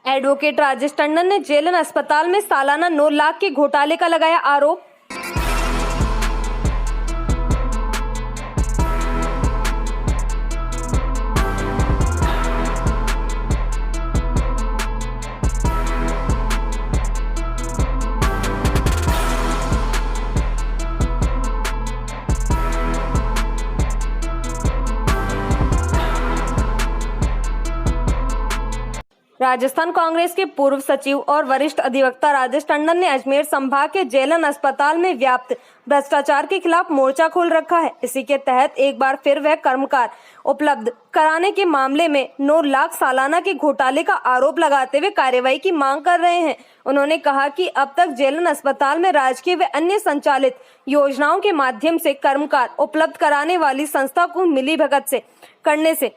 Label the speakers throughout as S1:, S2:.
S1: Advocate Rajesh Tandon ने JLN अस्पताल में सालाना 9 लाख के घोटाले का लगाया आरोप। राजस्थान कांग्रेस के पूर्व सचिव और वरिष्ठ अधिवक्ता राजेश टंडन ने अजमेर संभाग के जेएलएन अस्पताल में व्याप्त भ्रष्टाचार के खिलाफ मोर्चा खोल रखा है। इसी के तहत एक बार फिर वह कर्मकार उपलब्ध कराने के मामले में 9 लाख सालाना के घोटाले का आरोप लगाते हुए कार्रवाई की मांग कर रहे हैं। उन्होंने कहा कि अब तक जेएलएन अस्पताल में राजकीय व अन्य संचालित योजनाओं के माध्यम से कर्मकार उपलब्ध कराने वाली संस्था को मिलीभगत से करने से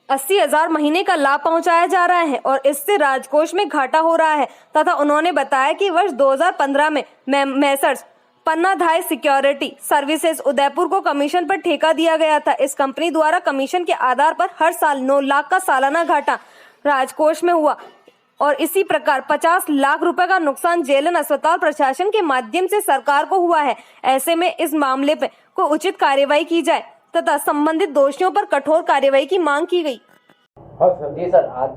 S1: 80,000 महीने का लाभ पहुंचाया जा रहा है और इससे राजकोष में घाटा हो रहा है तथा उन्होंने बताया कि वर्ष 2015 में Messrs Pannadhai security services Udaipur को कमीशन पर ठेका दिया गया था। इस कंपनी द्वारा कमीशन के आधार पर हर साल 9 लाख का सालाना घाटा राजकोष में हुआ और इसी प्रकार 50 लाख रुपए का नुकसान जेएलएन अस्पताल प्रशासन के माध्यम से सरकार को हुआ है। ऐसे में इस मामले पे को उचित कार्यवाही की जाए तथा संबंधित दोषियों पर कठोर कार्यवाही की मांग की गई।
S2: जी सर, आज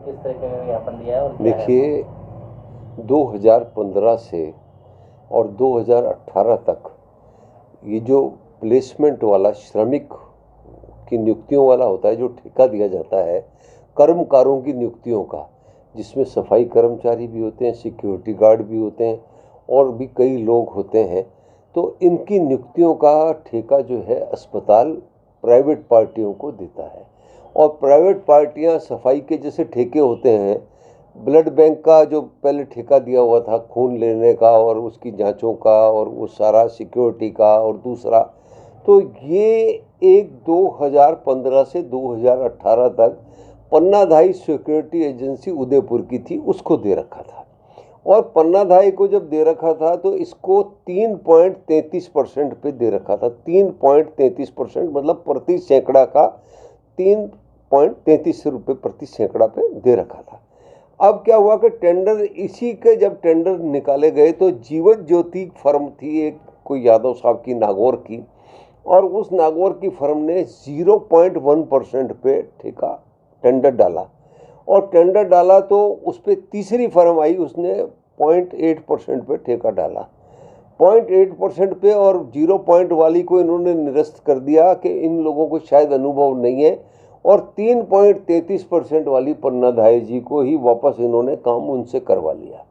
S2: किस तरह का ज्ञापन दिया है? और
S3: देखिए, 2015 से और 2018 तक ये जो प्लेसमेंट वाला श्रमिक की नियुक्तियों वाला होता है, जो ठेका दिया जाता है कर्मकारों की नियुक्तियों का, जिसमें सफाई कर्मचारी भी होते हैं, सिक्योरिटी गार्ड भी होते हैं और भी कई लोग होते हैं, तो इनकी नियुक्तियों का ठेका जो है अस्पताल प्राइवेट पार्टियों को देता है। और प्राइवेट पार्टियां सफाई के जैसे ठेके होते हैं, ब्लड बैंक का जो पहले ठेका दिया हुआ था खून लेने का और उसकी जांचों का और वो सारा सिक्योरिटी का, और दूसरा तो ये 2015 से 2018 तक पन्नाधाई सिक्योरिटी एजेंसी उदयपुर की थी, उसको दे रखा था। और पन्नाधाई को जब दे रखा था तो इसको 3.33% पे दे रखा था। 3.33% मतलब प्रति सैकड़ा का 3.33 रुपये प्रति सैकड़ा पे दे रखा था। अब क्या हुआ कि टेंडर, इसी के जब टेंडर निकाले गए तो जीवन ज्योति फर्म थी एक, कोई यादव साहब की, नागौर की, और उस नागौर की फर्म ने 0.1% पे ठेका टेंडर डाला। और टेंडर डाला तो उस पर तीसरी फर्म आई, उसने 0.8% पे ठेका डाला। 0.8% पे, और 0 वाली को इन्होंने निरस्त कर दिया कि इन लोगों को शायद अनुभव नहीं है, और 3.33% वाली पन्नाधाय जी को ही वापस इन्होंने काम उनसे करवा लिया।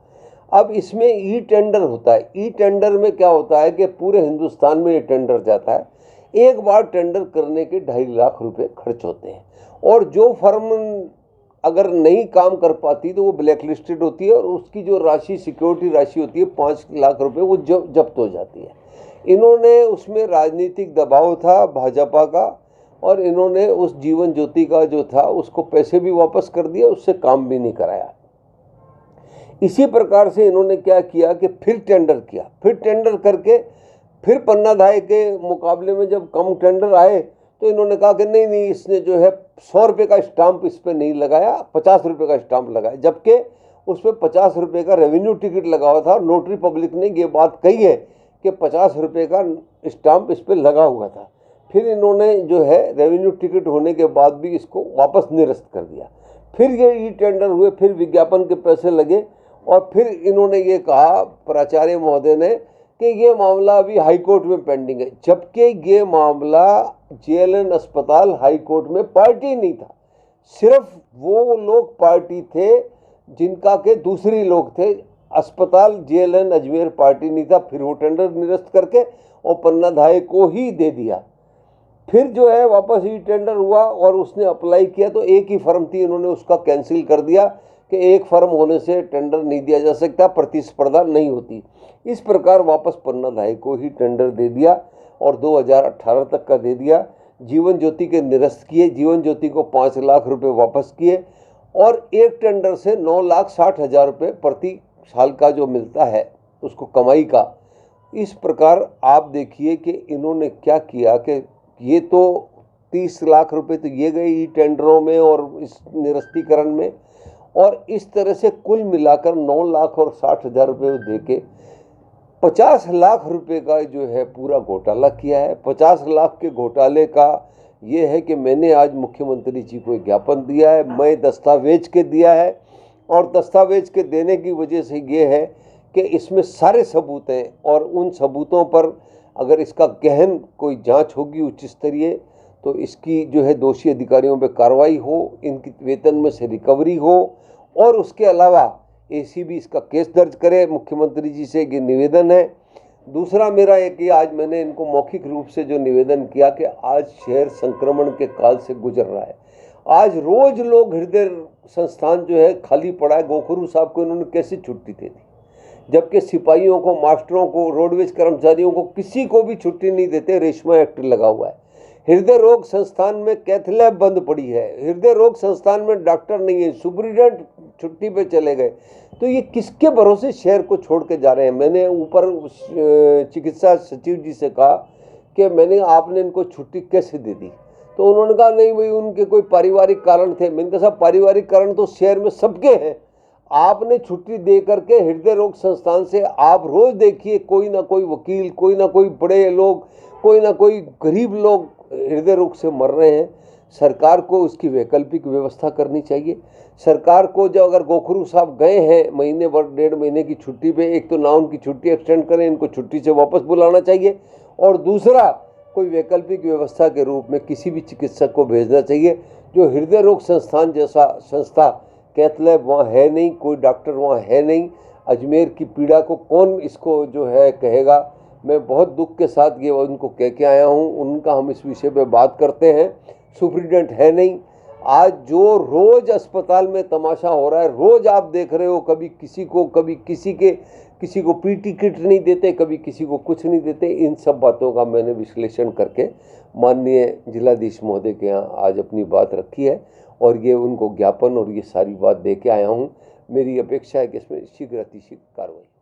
S3: अब इसमें ई टेंडर होता है। ई टेंडर में क्या होता है कि पूरे हिंदुस्तान में ये टेंडर जाता है। एक बार टेंडर करने के 2.5 लाख रुपए खर्च होते हैं, और जो फर्म अगर नहीं काम कर पाती तो वो ब्लैक लिस्टेड होती है और उसकी जो राशि, सिक्योरिटी राशि होती है 5 लाख रुपए, वो जब्त हो जाती है। इन्होंने उसमें राजनीतिक दबाव था भाजपा का, और इन्होंने उस जीवन ज्योति का जो था उसको पैसे भी वापस कर दिया, उससे काम भी नहीं कराया। इसी प्रकार से इन्होंने क्या किया कि फिर टेंडर किया। फिर टेंडर करके फिर पन्नाधाय के मुकाबले में जब कम टेंडर आए तो इन्होंने कहा कि नहीं, इसने जो है 100 रुपये का स्टाम्प इस पर नहीं लगाया, 50 रुपये का स्टाम्प लगाया, जबकि उस पर 50 रुपये का रेवेन्यू टिकट लगा हुआ था। नोटरी पब्लिक ने ये बात कही है कि 50 रुपये का स्टाम्प इस पर लगा हुआ था। फिर इन्होंने जो है रेवेन्यू टिकट होने के बाद भी इसको वापस निरस्त कर दिया। फिर ये ई टेंडर हुए, फिर विज्ञापन के पैसे लगे, और फिर इन्होंने ये कहा प्राचार्य महोदय ने कि ये मामला अभी हाई कोर्ट में पेंडिंग है, जबकि ये मामला जेएलएन अस्पताल हाई कोर्ट में पार्टी नहीं था। सिर्फ वो लोग पार्टी थे जिनका के दूसरे लोग थे। अस्पताल जेएलएन अजमेर पार्टी नहीं था। फिर वो टेंडर निरस्त करके और पन्नाधाय को ही दे दिया। फिर जो है वापस ई टेंडर हुआ और उसने अप्लाई किया तो एक ही फर्म थी, इन्होंने उसका कैंसिल कर दिया कि एक फर्म होने से टेंडर नहीं दिया जा सकता, प्रतिस्पर्धा नहीं होती। इस प्रकार वापस पन्नाधाय को ही टेंडर दे दिया और 2018 तक का दे दिया। जीवन ज्योति के निरस्त किए, जीवन ज्योति को 5 लाख रुपए वापस किए, और एक टेंडर से 9,60,000 रुपये प्रति साल का जो मिलता है उसको कमाई का। इस प्रकार आप देखिए कि इन्होंने क्या किया कि ये तो 30 लाख रुपए तो ये गए ई टेंडरों में और इस निरस्तीकरण में, और इस तरह से कुल मिलाकर 9 लाख और 60,000 रुपये दे के 50 लाख रुपए का जो है पूरा घोटाला किया है। 50 लाख के घोटाले का ये है कि मैंने आज मुख्यमंत्री जी को एक ज्ञापन दिया है, मैं दस्तावेज के दिया है, और दस्तावेज के देने की वजह से ये है कि इसमें सारे सबूत हैं, और उन सबूतों पर अगर इसका गहन कोई जांच होगी उच्च स्तरीय, तो इसकी जो है दोषी अधिकारियों पे कार्रवाई हो, इनकी वेतन में से रिकवरी हो, और उसके अलावा एसीबी इसका केस दर्ज करे। मुख्यमंत्री जी से ये निवेदन है। दूसरा मेरा एक कि आज मैंने इनको मौखिक रूप से जो निवेदन किया कि आज शहर संक्रमण के काल से गुजर रहा है। आज रोज लोग हृदय संस्थान जो है खाली पड़ा है। गोखरू साहब को इन्होंने कैसे छुट्टी दे दी, जबकि सिपाहियों को, मास्टरों को, रोडवेज कर्मचारियों को किसी को भी छुट्टी नहीं देते। रेशमा एक्ट लगा हुआ है। हृदय रोग संस्थान में कैथ लैब बंद पड़ी है। हृदय रोग संस्थान में डॉक्टर नहीं है। सुपरिटेंडेंट छुट्टी पे चले गए। तो ये किसके भरोसे शहर को छोड़ के जा रहे हैं। मैंने ऊपर चिकित्सा सचिव जी से कहा कि मैंने आपने इनको छुट्टी कैसे दे दी, तो उन्होंने कहा नहीं भाई उनके कोई पारिवारिक कारण थे। मैंने कहा साहब पारिवारिक कारण तो शहर में सबके हैं। आपने छुट्टी दे करके हृदय रोग संस्थान से आप रोज देखिए कोई ना कोई वकील, कोई ना कोई बड़े लोग, कोई ना कोई गरीब लोग हृदय रोग से मर रहे हैं। सरकार को उसकी वैकल्पिक व्यवस्था करनी चाहिए। सरकार को जो अगर गोखरू साहब गए हैं महीने भर 1.5 महीने की छुट्टी पे, एक तो ना उनकी छुट्टी एक्सटेंड करें, इनको छुट्टी से वापस बुलाना चाहिए, और दूसरा कोई वैकल्पिक व्यवस्था के रूप में किसी भी चिकित्सक को भेजना चाहिए। जो हृदय रोग संस्थान जैसा संस्था, कैथ लैब वहाँ है नहीं, कोई डॉक्टर वहाँ है नहीं। अजमेर की पीड़ा को कौन इसको जो है कहेगा। मैं बहुत दुख के साथ ये उनको कह के आया हूँ। उनका हम इस विषय पे बात करते हैं। सुप्रिटेंडेंट है नहीं। आज जो रोज अस्पताल में तमाशा हो रहा है, रोज आप देख रहे हो, कभी किसी को, कभी किसी को पीटी किट नहीं देते, कभी किसी को कुछ नहीं देते। इन सब बातों का मैंने विश्लेषण करके माननीय जिलाधीश महोदय के यहाँ आज अपनी बात रखी है, और ये उनको ज्ञापन और ये सारी बात दे के आया हूँ। मेरी अपेक्षा है कि इसमें शीघ्र अतिशीघ्र कार्रवाई।